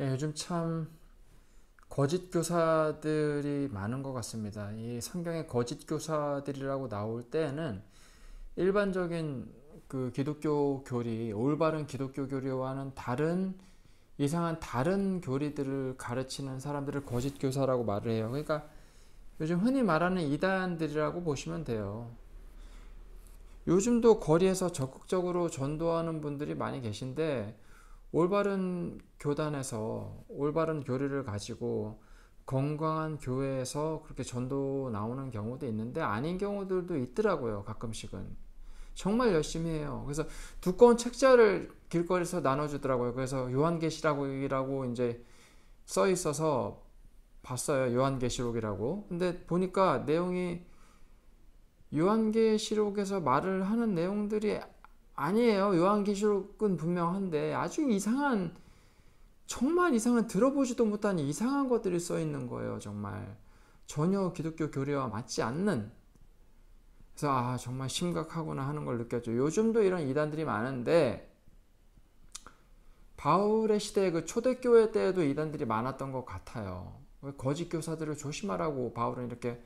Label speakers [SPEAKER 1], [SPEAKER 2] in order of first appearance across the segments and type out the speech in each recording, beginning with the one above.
[SPEAKER 1] 요즘 참 거짓 교사들이 많은 것 같습니다. 이 성경에 거짓 교사들이라고 나올 때에는 일반적인 그 기독교 교리, 올바른 기독교 교리와는 다른 이상한 다른 교리들을 가르치는 사람들을 거짓 교사라고 말을 해요. 그러니까 요즘 흔히 말하는 이단들이라고 보시면 돼요. 요즘도 거리에서 적극적으로 전도하는 분들이 많이 계신데 올바른 교단에서 올바른 교리를 가지고 건강한 교회에서 그렇게 전도 나오는 경우도 있는데 아닌 경우들도 있더라고요. 가끔씩은 정말 열심히 해요. 그래서 두꺼운 책자를 길거리에서 나눠주더라고요. 그래서 요한계시록이라고 이제 써 있어서 봤어요. 요한계시록이라고. 근데 보니까 내용이 요한계시록에서 말을 하는 내용들이 아니에요. 요한계시록은 분명한데 아주 이상한, 정말 이상한, 들어보지도 못한 이상한 것들이 써 있는 거예요. 정말 전혀 기독교 교리와 맞지 않는. 그래서 정말 심각하구나 하는 걸 느꼈죠. 요즘도 이런 이단들이 많은데 바울의 시대 그 초대교회 때에도 이단들이 많았던 것 같아요. 거짓 교사들을 조심하라고 바울은 이렇게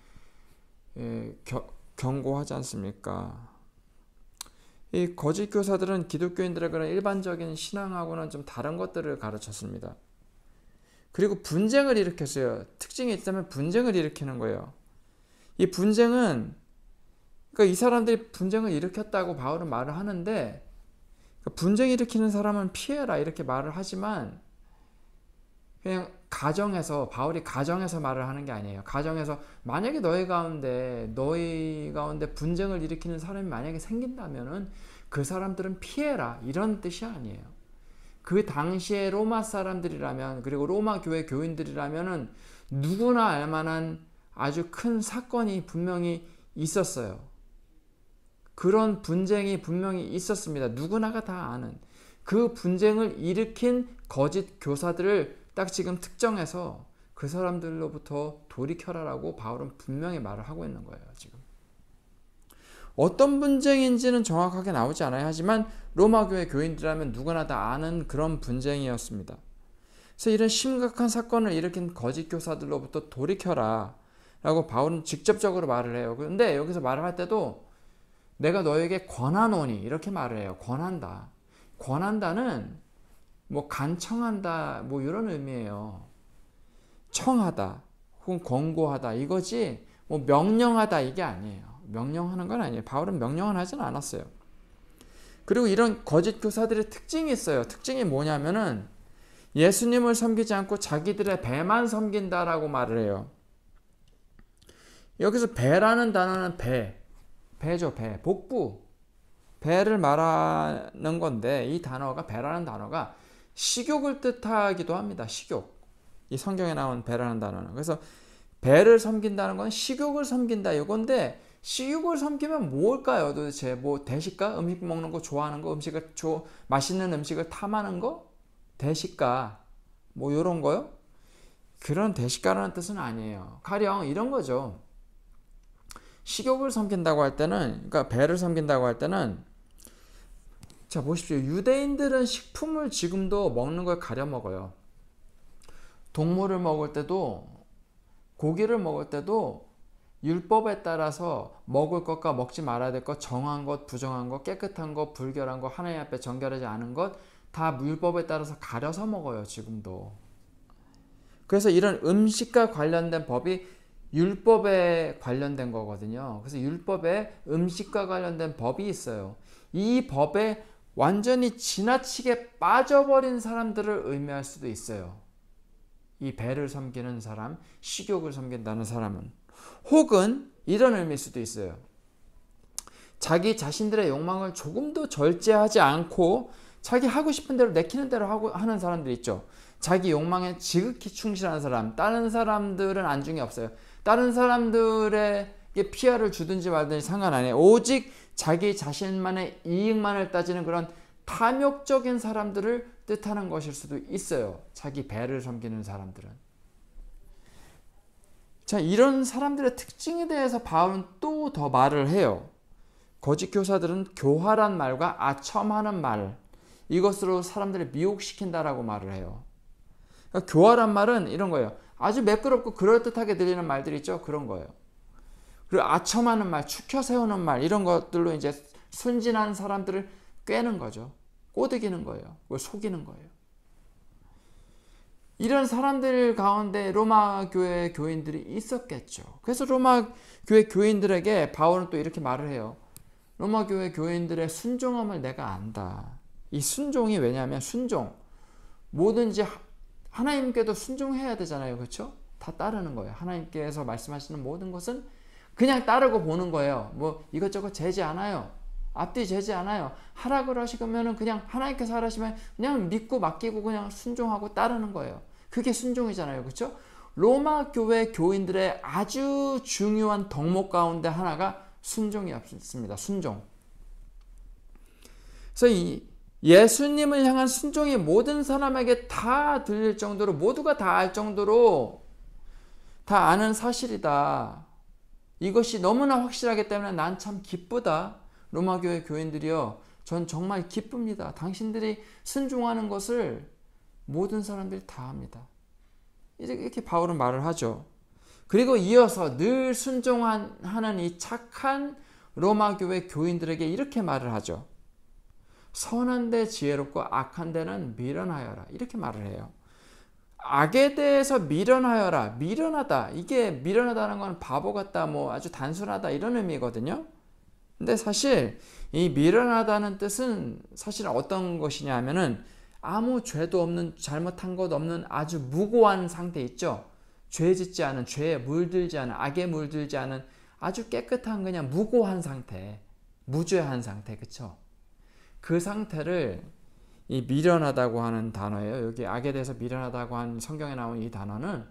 [SPEAKER 1] 경고하지 않습니까? 이 거짓 교사들은 기독교인들에게는 일반적인 신앙하고는 좀 다른 것들을 가르쳤습니다. 그리고 분쟁을 일으켰어요. 특징이 있다면 분쟁을 일으키는 거예요. 이 분쟁은, 그러니까 이 사람들이 분쟁을 일으켰다고 바울은 말을 하는데, 그러니까 분쟁 일으키는 사람은 피해라 이렇게 말을 하지만 그냥 가정에서, 바울이 가정에서 말을 하는 게 아니에요. 가정에서 만약에 너희 가운데 분쟁을 일으키는 사람이 만약에 생긴다면은 그 사람들은 피해라 이런 뜻이 아니에요. 그 당시에 로마 사람들이라면, 그리고 로마 교회 교인들이라면은 누구나 알만한 아주 큰 사건이 분명히 있었어요. 그런 분쟁이 분명히 있었습니다. 누구나가 다 아는 그 분쟁을 일으킨 거짓 교사들을 딱 지금 특정해서 그 사람들로부터 돌이켜라라고 바울은 분명히 말을 하고 있는 거예요. 지금 어떤 분쟁인지는 정확하게 나오지 않아요. 하지만 로마 교회 교인들이라면 누구나 다 아는 그런 분쟁이었습니다. 그래서 이런 심각한 사건을 일으킨 거짓 교사들로부터 돌이켜라 라고 바울은 직접적으로 말을 해요. 그런데 여기서 말을 할 때도 내가 너에게 권하노니 이렇게 말을 해요. 권한다. 권한다는 뭐 간청한다 뭐 이런 의미예요. 청하다 혹은 권고하다 이거지 뭐 명령하다 이게 아니에요. 명령하는 건 아니에요. 바울은 명령은 하진 않았어요. 그리고 이런 거짓 교사들의 특징이 있어요. 특징이 뭐냐면은 예수님을 섬기지 않고 자기들의 배만 섬긴다라고 말을 해요. 여기서 배라는 단어는 배죠. 배, 복부, 배를 말하는 건데 이 단어가, 배라는 단어가 식욕을 뜻하기도 합니다. 식욕. 이 성경에 나온 배라는 단어는. 그래서 배를 섬긴다는 건 식욕을 섬긴다 이건데, 식욕을 섬기면 뭘까요? 도대체 뭐 대식가? 음식 먹는 거 좋아하는 거? 맛있는 음식을 탐하는 거? 대식가 뭐 이런 거요? 그런 대식가라는 뜻은 아니에요. 가령 이런 거죠. 식욕을 섬긴다고 할 때는, 그러니까 배를 섬긴다고 할 때는, 자 보십시오. 유대인들은 식품을 지금도 먹는 걸 가려 먹어요. 동물을 먹을 때도, 고기를 먹을 때도 율법에 따라서 먹을 것과 먹지 말아야 될 것, 정한 것, 부정한 것, 깨끗한 것, 불결한 것, 하나님 앞에 정결하지 않은 것 다 율법에 따라서 가려서 먹어요. 지금도. 그래서 이런 음식과 관련된 법이 율법에 관련된 거거든요. 그래서 율법에 음식과 관련된 법이 있어요. 이 법에 완전히 지나치게 빠져버린 사람들을 의미할 수도 있어요. 이 배를 섬기는 사람, 식욕을 섬긴다는 사람은. 혹은 이런 의미일 수도 있어요. 자기 자신들의 욕망을 조금도 절제하지 않고 자기 하고 싶은 대로 내키는 대로 하는 사람들 있죠. 자기 욕망에 지극히 충실한 사람, 다른 사람들은 안중에 없어요. 다른 사람들에게 피해를 주든지 말든지 상관 안 해요. 오직 자기 자신만의 이익만을 따지는 그런 탐욕적인 사람들을 뜻하는 것일 수도 있어요. 자기 배를 섬기는 사람들은. 자, 이런 사람들의 특징에 대해서 바울은 또 더 말을 해요. 거짓 교사들은 교활한 말과 아첨하는 말, 이것으로 사람들을 미혹시킨다라고 말을 해요. 그러니까 교활한 말은 이런 거예요. 아주 매끄럽고 그럴듯하게 들리는 말들 있죠. 그런 거예요. 그리고 아첨하는 말, 축혀 세우는 말 이런 것들로 이제 순진한 사람들을 꿰는 거죠. 꼬드기는 거예요. 그걸 속이는 거예요. 이런 사람들 가운데 로마 교회 교인들이 있었겠죠. 그래서 로마 교회 교인들에게 바울은 또 이렇게 말을 해요. 로마 교회 교인들의 순종함을 내가 안다. 이 순종이 왜냐하면 순종. 뭐든지 하나님께도 순종해야 되잖아요. 그렇죠? 다 따르는 거예요. 하나님께서 말씀하시는 모든 것은 그냥 따르고 보는 거예요. 뭐 이것저것 재지 않아요. 앞뒤 재지 않아요. 하라고 하시면은 그냥 하나님께서 하라시면 그냥 믿고 맡기고 그냥 순종하고 따르는 거예요. 그게 순종이잖아요. 그렇죠? 로마 교회 교인들의 아주 중요한 덕목 가운데 하나가 순종이었습니다. 순종. 그래서 이 예수님을 향한 순종이 모든 사람에게 다 들릴 정도로 모두가 다 알 정도로 다 아는 사실이다. 이것이 너무나 확실하기 때문에 난 참 기쁘다. 로마 교회 교인들이여 전 정말 기쁩니다. 당신들이 순종하는 것을 모든 사람들이 다 합니다. 이렇게 바울은 말을 하죠. 그리고 이어서 늘 순종하는 이 착한 로마 교회 교인들에게 이렇게 말을 하죠. 선한 데 지혜롭고 악한 데는 미련하여라. 이렇게 말을 해요. 악에 대해서 미련하여라. 미련하다. 이게 미련하다는 건 바보 같다, 뭐 아주 단순하다 이런 의미거든요. 근데 사실 이 미련하다는 뜻은 사실 어떤 것이냐 하면은 아무 죄도 없는, 잘못한 것 없는 아주 무고한 상태 있죠. 죄 짓지 않은, 죄에 물들지 않은, 악에 물들지 않은 아주 깨끗한 그냥 무고한 상태, 무죄한 상태, 그쵸? 그 상태를 이 미련하다고 하는 단어예요. 여기 악에 대해서 미련하다고 한 성경에 나온 이 단어는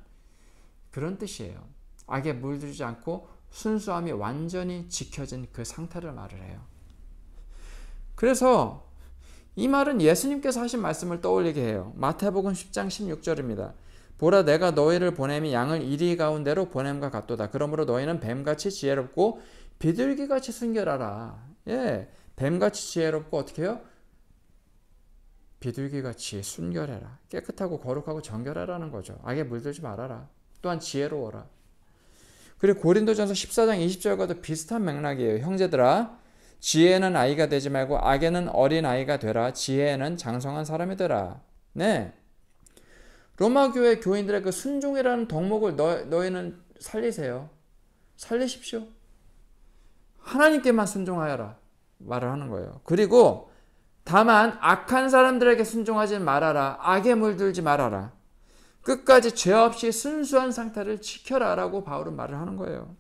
[SPEAKER 1] 그런 뜻이에요. 악에 물들지 않고 순수함이 완전히 지켜진 그 상태를 말을 해요. 그래서 이 말은 예수님께서 하신 말씀을 떠올리게 해요. 마태복음 10장 16절입니다. 보라 내가 너희를 보냄이 양을 이리 가운데로 보냄과 같도다. 그러므로 너희는 뱀같이 지혜롭고 비둘기같이 순결하라. 예, 뱀같이 지혜롭고 어떻게 해요? 비둘기같이 순결해라. 깨끗하고 거룩하고 정결하라는 거죠. 악에 물들지 말아라. 또한 지혜로워라. 그리고 고린도전서 14장 20절과도 비슷한 맥락이에요. 형제들아 지혜는 아이가 되지 말고 악에는 어린 아이가 되라. 지혜에는 장성한 사람이 되라. 네. 로마 교회 교인들의 그 순종이라는 덕목을 너희는 살리세요. 살리십시오. 하나님께만 순종하여라. 말을 하는 거예요. 그리고 다만 악한 사람들에게 순종하지 말아라. 악에 물들지 말아라. 끝까지 죄 없이 순수한 상태를 지켜라 라고 바울은 말을 하는 거예요.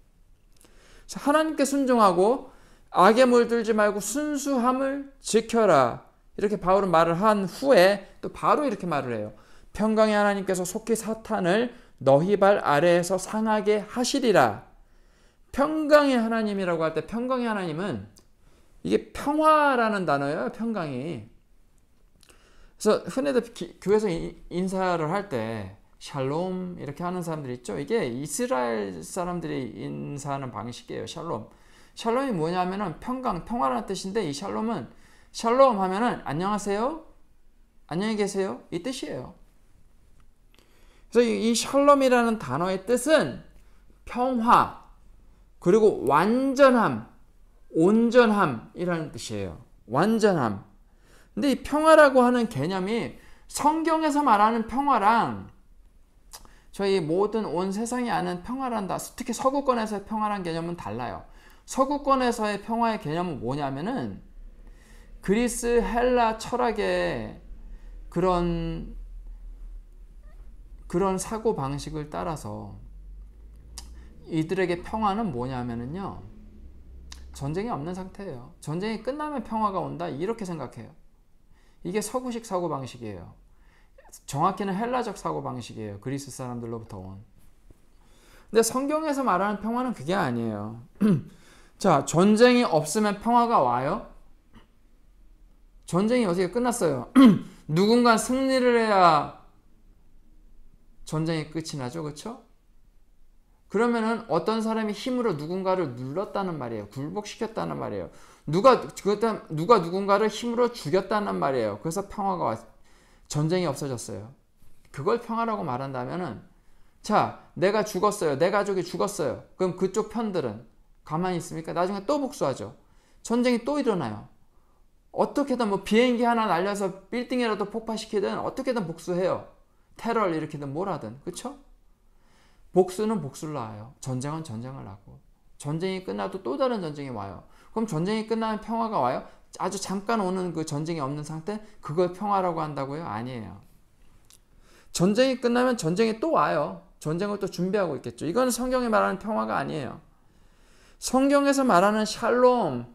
[SPEAKER 1] 하나님께 순종하고 악에 물들지 말고 순수함을 지켜라. 이렇게 바울은 말을 한 후에 또 바로 이렇게 말을 해요. 평강의 하나님께서 속히 사탄을 너희 발 아래에서 상하게 하시리라. 평강의 하나님이라고 할 때 평강의 하나님은 이게 평화라는 단어예요. 평강이. 그래서 흔히들 교회에서 인사를 할 때 샬롬 이렇게 하는 사람들 있죠. 이게 이스라엘 사람들이 인사하는 방식이에요. 샬롬. 샬롬이 뭐냐면은 평강, 평화라는 뜻인데 이 샬롬은 샬롬 하면은 안녕하세요, 안녕히 계세요 이 뜻이에요. 그래서 이 샬롬이라는 단어의 뜻은 평화 그리고 완전함, 온전함이라는 뜻이에요. 완전함. 근데 이 평화라고 하는 개념이 성경에서 말하는 평화랑 저희 모든 온 세상이 아는 평화란다, 특히 서구권에서의 평화란 개념은 달라요. 서구권에서의 평화의 개념은 뭐냐면은 그리스 헬라 철학의 그런 사고 방식을 따라서 이들에게 평화는 뭐냐면은요, 전쟁이 없는 상태예요. 전쟁이 끝나면 평화가 온다 이렇게 생각해요. 이게 서구식 사고 방식이에요. 정확히는 헬라적 사고 방식이에요. 그리스 사람들로부터 온. 근데 성경에서 말하는 평화는 그게 아니에요. 자, 전쟁이 없으면 평화가 와요? 전쟁이 어떻게 끝났어요? 누군가 승리를 해야 전쟁이 끝이 나죠, 그렇죠? 그러면은 어떤 사람이 힘으로 누군가를 눌렀다는 말이에요. 굴복시켰다는 말이에요. 누가 누군가를 힘으로 죽였다는 말이에요. 그래서 평화가 전쟁이 없어졌어요. 그걸 평화라고 말한다면은, 자, 내가 죽었어요. 내 가족이 죽었어요. 그럼 그쪽 편들은 가만히 있습니까? 나중에 또 복수하죠. 전쟁이 또 일어나요. 어떻게든 뭐 비행기 하나 날려서 빌딩이라도 폭파시키든 어떻게든 복수해요. 테러를 일으키든 뭘 하든. 그쵸? 복수는 복수를 낳아요. 전쟁은 전쟁을 낳고. 전쟁이 끝나도 또 다른 전쟁이 와요. 그럼 전쟁이 끝나면 평화가 와요? 아주 잠깐 오는 그 전쟁이 없는 상태? 그걸 평화라고 한다고요? 아니에요. 전쟁이 끝나면 전쟁이 또 와요. 전쟁을 또 준비하고 있겠죠. 이건 성경이 말하는 평화가 아니에요. 성경에서 말하는 샬롬,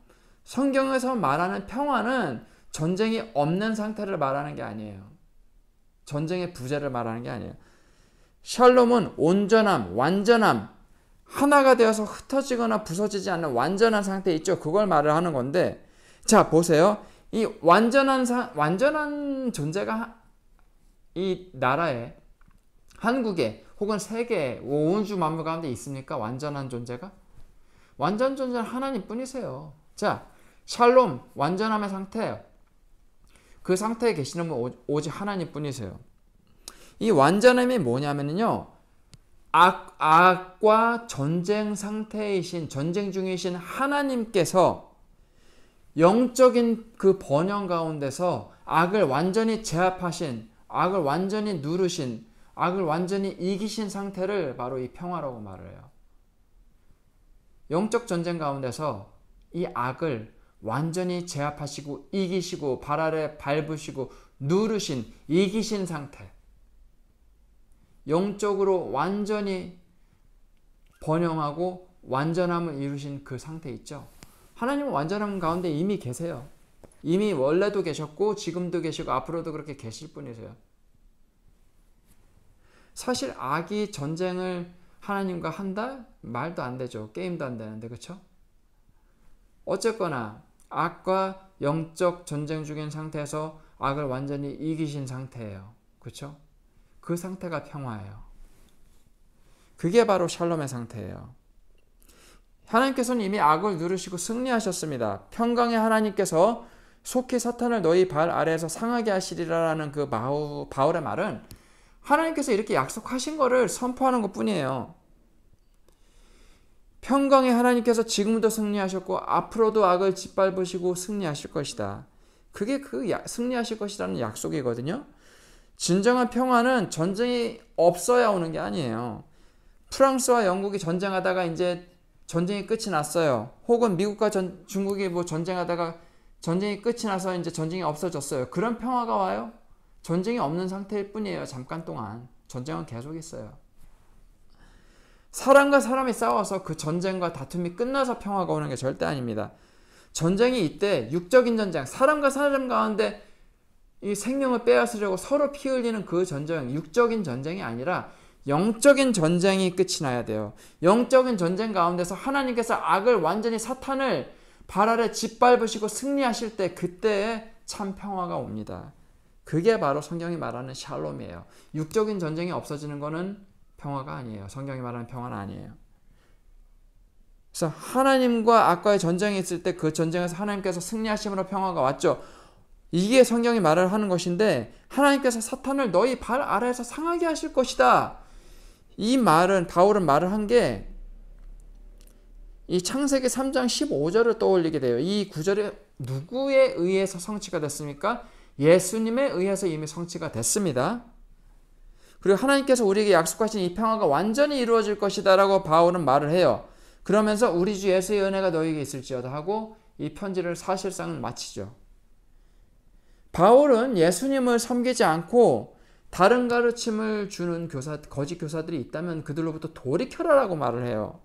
[SPEAKER 1] 성경에서 말하는 평화는 전쟁이 없는 상태를 말하는 게 아니에요. 전쟁의 부재를 말하는 게 아니에요. 샬롬은 온전함, 완전함, 하나가 되어서 흩어지거나 부서지지 않는 완전한 상태 있죠. 그걸 말을 하는 건데, 자 보세요. 이 완전한 존재가 이 나라에, 한국에 혹은 세계에, 온 우주 만물 가운데 있습니까? 완전한 존재가? 완전 존재는 하나님 뿐이세요. 자, 샬롬, 완전함의 상태예요. 그 상태에 계시는 분 오직 하나님 뿐이세요. 이 완전함이 뭐냐면요, 악과 전쟁 상태이신, 전쟁 중이신 하나님께서 영적인 그 번영 가운데서 악을 완전히 제압하신, 악을 완전히 누르신, 악을 완전히 이기신 상태를 바로 이 평화라고 말을 해요. 영적 전쟁 가운데서 이 악을 완전히 제압하시고 이기시고 발 아래 밟으시고 누르신, 이기신 상태, 영적으로 완전히 번영하고 완전함을 이루신 그 상태 있죠. 하나님은 완전함 가운데 이미 계세요. 이미 원래도 계셨고 지금도 계시고 앞으로도 그렇게 계실 분이세요. 사실 악이 전쟁을 하나님과 한다? 말도 안 되죠. 게임도 안 되는데, 그렇죠? 어쨌거나 악과 영적 전쟁 중인 상태에서 악을 완전히 이기신 상태예요. 그렇죠? 그 상태가 평화예요. 그게 바로 샬롬의 상태예요. 하나님께서는 이미 악을 누르시고 승리하셨습니다. 평강의 하나님께서 속히 사탄을 너희 발 아래에서 상하게 하시리라라는 그 바울의 말은 하나님께서 이렇게 약속하신 거를 선포하는 것 뿐이에요. 평강의 하나님께서 지금도 승리하셨고 앞으로도 악을 짓밟으시고 승리하실 것이다. 그게 승리하실 것이라는 약속이거든요. 진정한 평화는 전쟁이 없어야 오는 게 아니에요. 프랑스와 영국이 전쟁하다가 이제 전쟁이 끝이 났어요. 혹은 미국과 중국이 뭐 전쟁하다가 전쟁이 끝이 나서 이제 전쟁이 없어졌어요. 그런 평화가 와요? 전쟁이 없는 상태일 뿐이에요. 잠깐 동안. 전쟁은 계속 있어요. 사람과 사람이 싸워서 그 전쟁과 다툼이 끝나서 평화가 오는 게 절대 아닙니다. 전쟁이 이때 육적인 전쟁, 사람과 사람 가운데 이 생명을 빼앗으려고 서로 피 흘리는 그 전쟁, 육적인 전쟁이 아니라 영적인 전쟁이 끝이 나야 돼요. 영적인 전쟁 가운데서 하나님께서 악을 완전히, 사탄을 발 아래 짓밟으시고 승리하실 때, 그때에 참 평화가 옵니다. 그게 바로 성경이 말하는 샬롬이에요. 육적인 전쟁이 없어지는 거는 평화가 아니에요. 성경이 말하는 평화는 아니에요. 그래서 하나님과 악과의 전쟁이 있을 때 그 전쟁에서 하나님께서 승리하심으로 평화가 왔죠. 이게 성경이 말을 하는 것인데, 하나님께서 사탄을 너희 발 아래에서 상하게 하실 것이다. 이 말은, 바울은 말을 한 게 이 창세기 3장 15절을 떠올리게 돼요. 이 구절이 누구에 의해서 성취가 됐습니까? 예수님에 의해서 이미 성취가 됐습니다. 그리고 하나님께서 우리에게 약속하신 이 평화가 완전히 이루어질 것이다 라고 바울은 말을 해요. 그러면서 우리 주 예수의 은혜가 너희에게 있을지어다 하고 이 편지를 사실상 마치죠. 바울은 예수님을 섬기지 않고 다른 가르침을 주는 거짓 교사들이 있다면 그들로부터 돌이켜라라고 말을 해요.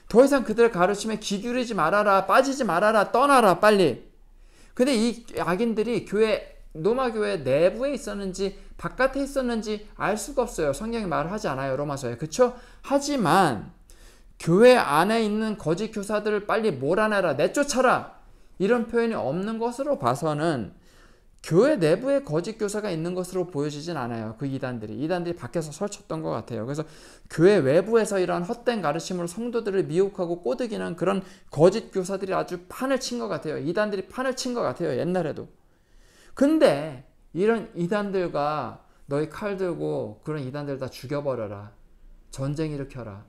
[SPEAKER 1] 더 이상 그들의 가르침에 귀 기울이지 말아라, 빠지지 말아라, 떠나라 빨리. 근데 이 악인들이 로마 교회 내부에 있었는지 바깥에 있었는지 알 수가 없어요. 성경이 말을 하지 않아요, 로마서에. 그쵸? 하지만 교회 안에 있는 거짓 교사들을 빨리 몰아내라, 내쫓아라, 이런 표현이 없는 것으로 봐서는 교회 내부에 거짓 교사가 있는 것으로 보여지진 않아요. 그 이단들이 밖에서 설쳤던 것 같아요. 그래서 교회 외부에서 이런 헛된 가르침으로 성도들을 미혹하고 꼬드기는 그런 거짓 교사들이 아주 판을 친 것 같아요. 이단들이 판을 친 것 같아요, 옛날에도. 근데 이런 이단들과 너희 칼 들고 그런 이단들 다 죽여버려라. 전쟁 일으켜라.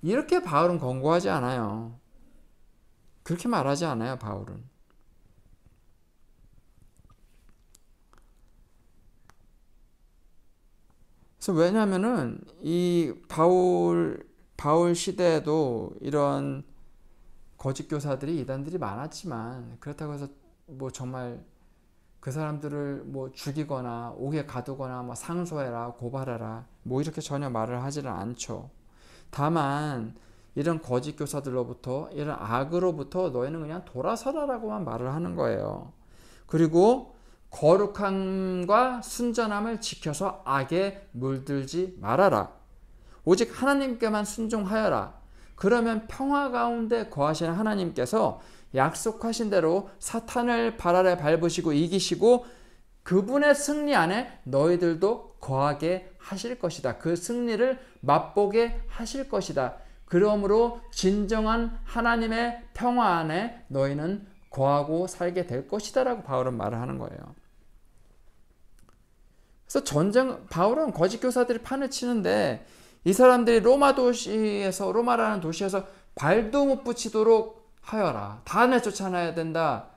[SPEAKER 1] 이렇게 바울은 권고하지 않아요. 그렇게 말하지 않아요, 바울은. 그래서 왜냐하면은 이 바울 시대에도 이런 거짓 교사들이 이단들이 많았지만 그렇다고 해서 뭐 정말 그 사람들을 뭐 죽이거나 옥에 가두거나 뭐 상소해라 고발해라 뭐 이렇게 전혀 말을 하지는 않죠. 다만 이런 거짓 교사들로부터 이런 악으로부터 너희는 그냥 돌아서라라고만 말을 하는 거예요. 그리고 거룩함과 순전함을 지켜서 악에 물들지 말아라. 오직 하나님께만 순종하여라. 그러면 평화 가운데 거하시는 하나님께서 약속하신 대로 사탄을 발 아래 밟으시고 이기시고 그분의 승리 안에 너희들도 거하게 하실 것이다. 그 승리를 맛보게 하실 것이다. 그러므로 진정한 하나님의 평화 안에 너희는 거하고 살게 될 것이다 라고 바울은 말을 하는 거예요. 그래서 바울은 거짓 교사들이 판을 치는데 이 사람들이 로마라는 도시에서 발도 못 붙이도록 하여라. 다 내쫓아내야 된다.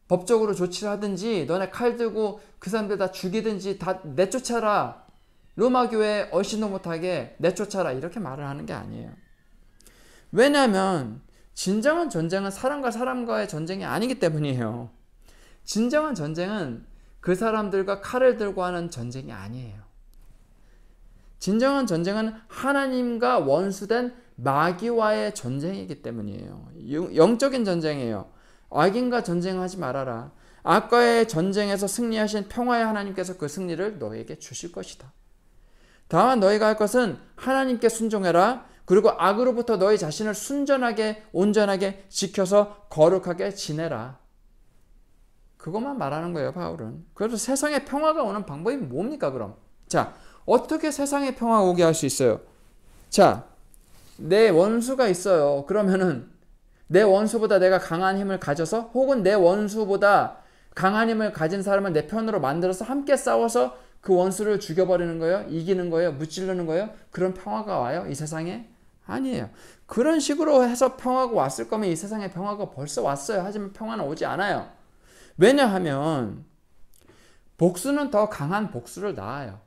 [SPEAKER 1] 법적으로 조치를 하든지 너네 칼 들고 그 사람들 다 죽이든지 다 내쫓아라. 로마 교회 얼씬도 못하게 내쫓아라. 이렇게 말을 하는 게 아니에요. 왜냐하면 진정한 전쟁은 사람과 사람과의 전쟁이 아니기 때문이에요. 진정한 전쟁은 그 사람들과 칼을 들고 하는 전쟁이 아니에요. 진정한 전쟁은 하나님과 원수된 마귀와의 전쟁이기 때문이에요. 영적인 전쟁이에요. 악인과 전쟁하지 말아라. 악과의 전쟁에서 승리하신 평화의 하나님께서 그 승리를 너에게 주실 것이다. 다만 너희가 할 것은 하나님께 순종해라. 그리고 악으로부터 너희 자신을 순전하게 온전하게 지켜서 거룩하게 지내라. 그것만 말하는 거예요, 바울은. 그래서 세상에 평화가 오는 방법이 뭡니까, 그럼? 자, 어떻게 세상에 평화가 오게 할 수 있어요? 자, 내 원수가 있어요. 그러면은 내 원수보다 내가 강한 힘을 가져서 혹은 내 원수보다 강한 힘을 가진 사람을 내 편으로 만들어서 함께 싸워서 그 원수를 죽여버리는 거예요? 이기는 거예요? 무찌르는 거예요? 그런 평화가 와요? 이 세상에? 아니에요. 그런 식으로 해서 평화가 왔을 거면 이 세상에 평화가 벌써 왔어요. 하지만 평화는 오지 않아요. 왜냐하면 복수는 더 강한 복수를 낳아요.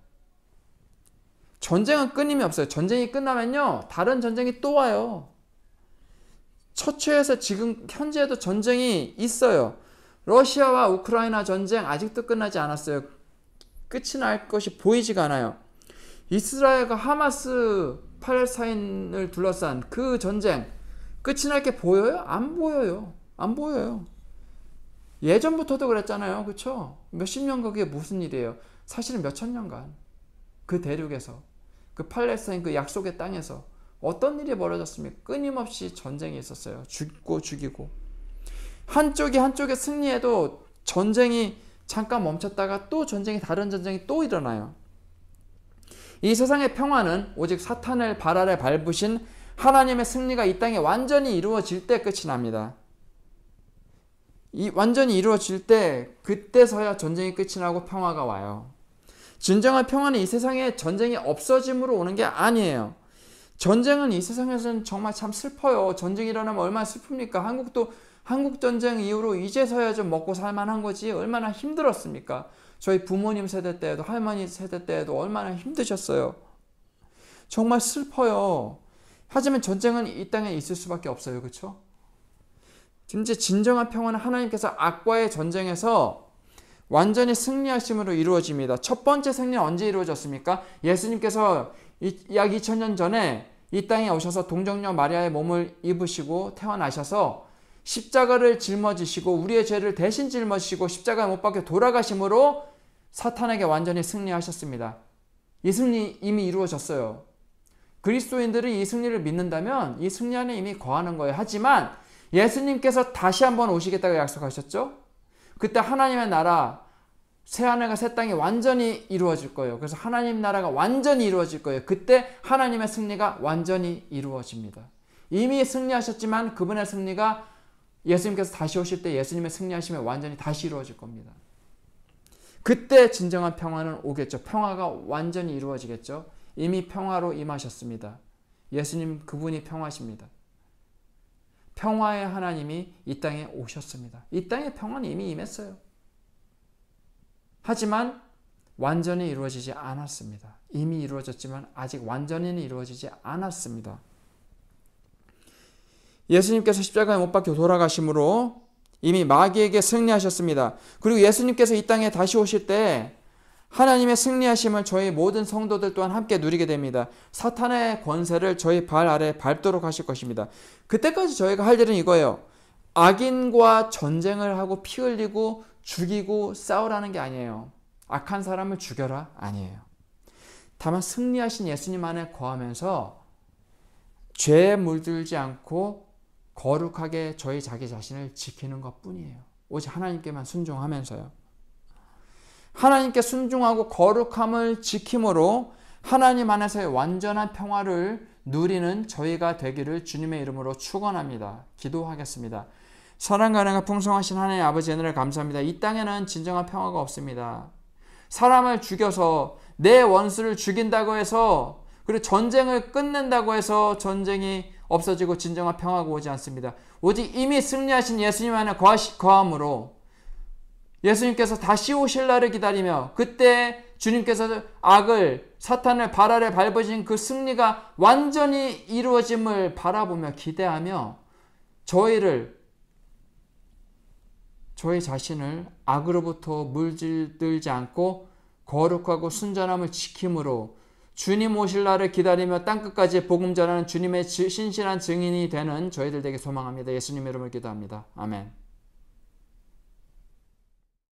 [SPEAKER 1] 전쟁은 끊임이 없어요. 전쟁이 끝나면요, 다른 전쟁이 또 와요. 처처에서 지금 현재에도 전쟁이 있어요. 러시아와 우크라이나 전쟁 아직도 끝나지 않았어요. 끝이 날 것이 보이지가 않아요. 이스라엘과 하마스 팔레스타인을 둘러싼 그 전쟁 끝이 날 게 보여요? 안 보여요. 안 보여요. 예전부터도 그랬잖아요. 그렇죠? 몇십 년 그게 무슨 일이에요? 사실은 몇천 년간 그 대륙에서 그 팔레스타인 그 약속의 땅에서 어떤 일이 벌어졌습니까? 끊임없이 전쟁이 있었어요. 죽이고 한쪽이 한쪽에 승리해도 전쟁이 잠깐 멈췄다가 또 다른 전쟁이 또 일어나요. 이 세상의 평화는 오직 사탄을 발 아래 밟으신 하나님의 승리가 이 땅에 완전히 이루어질 때 끝이 납니다. 완전히 이루어질 때 그때서야 전쟁이 끝이 나고 평화가 와요. 진정한 평화는 이 세상에 전쟁이 없어짐으로 오는 게 아니에요. 전쟁은 이 세상에서는 정말 참 슬퍼요. 전쟁이 일어나면 얼마나 슬픕니까? 한국 전쟁 이후로 이제서야 좀 먹고 살만한 거지 얼마나 힘들었습니까? 저희 부모님 세대 때에도 할머니 세대 때에도 얼마나 힘드셨어요. 정말 슬퍼요. 하지만 전쟁은 이 땅에 있을 수밖에 없어요. 그렇죠? 이제 진정한 평화는 하나님께서 악과의 전쟁에서 완전히 승리하심으로 이루어집니다. 첫 번째 승리는 언제 이루어졌습니까? 예수님께서 약 2000년 전에 이 땅에 오셔서 동정녀 마리아의 몸을 입으시고 태어나셔서 십자가를 짊어지시고 우리의 죄를 대신 짊어지시고 십자가에 못 박혀 돌아가심으로 사탄에게 완전히 승리하셨습니다. 이 승리 이미 이루어졌어요. 그리스도인들이 이 승리를 믿는다면 이 승리 안에 이미 거하는 거예요. 하지만 예수님께서 다시 한번 오시겠다고 약속하셨죠? 그때 하나님의 나라 새하늘과 새 땅이 완전히 이루어질 거예요. 그래서 하나님 나라가 완전히 이루어질 거예요. 그때 하나님의 승리가 완전히 이루어집니다. 이미 승리하셨지만 그분의 승리가 예수님께서 다시 오실 때 예수님의 승리하심이 완전히 다시 이루어질 겁니다. 그때 진정한 평화는 오겠죠. 평화가 완전히 이루어지겠죠. 이미 평화로 임하셨습니다. 예수님 그분이 평화십니다. 평화의 하나님이 이 땅에 오셨습니다. 이 땅에 평화는 이미 임했어요. 하지만 완전히 이루어지지 않았습니다. 이미 이루어졌지만 아직 완전히는 이루어지지 않았습니다. 예수님께서 십자가에 못 박혀 돌아가심으로 이미 마귀에게 승리하셨습니다. 그리고 예수님께서 이 땅에 다시 오실 때 하나님의 승리하심을 저희 모든 성도들 또한 함께 누리게 됩니다. 사탄의 권세를 저희 발 아래 밟도록 하실 것입니다. 그때까지 저희가 할 일은 이거예요. 악인과 전쟁을 하고 피 흘리고 죽이고 싸우라는 게 아니에요. 악한 사람을 죽여라? 아니에요. 다만 승리하신 예수님 안에 거하면서 죄에 물들지 않고 거룩하게 저희 자기 자신을 지키는 것뿐이에요. 오직 하나님께만 순종하면서요. 하나님께 순종하고 거룩함을 지킴으로 하나님 안에서의 완전한 평화를 누리는 저희가 되기를 주님의 이름으로 축원합니다. 기도하겠습니다. 사랑과 은혜가 풍성하신 하나님 아버지 은혜를 감사합니다. 이 땅에는 진정한 평화가 없습니다. 사람을 죽여서 내 원수를 죽인다고 해서 그리고 전쟁을 끝낸다고 해서 전쟁이 없어지고 진정한 평화가 오지 않습니다. 오직 이미 승리하신 예수님 안에 거함으로 예수님께서 다시 오실 날을 기다리며 그때 주님께서 악을 사탄을 발 아래 밟으신 그 승리가 완전히 이루어짐을 바라보며 기대하며 저희 자신을 악으로부터 물들지 않고 거룩하고 순전함을 지킴으로 주님 오실 날을 기다리며 땅끝까지 복음 전하는 주님의 신실한 증인이 되는 저희들 되게 소망합니다. 예수님의 이름으로 기도합니다. 아멘.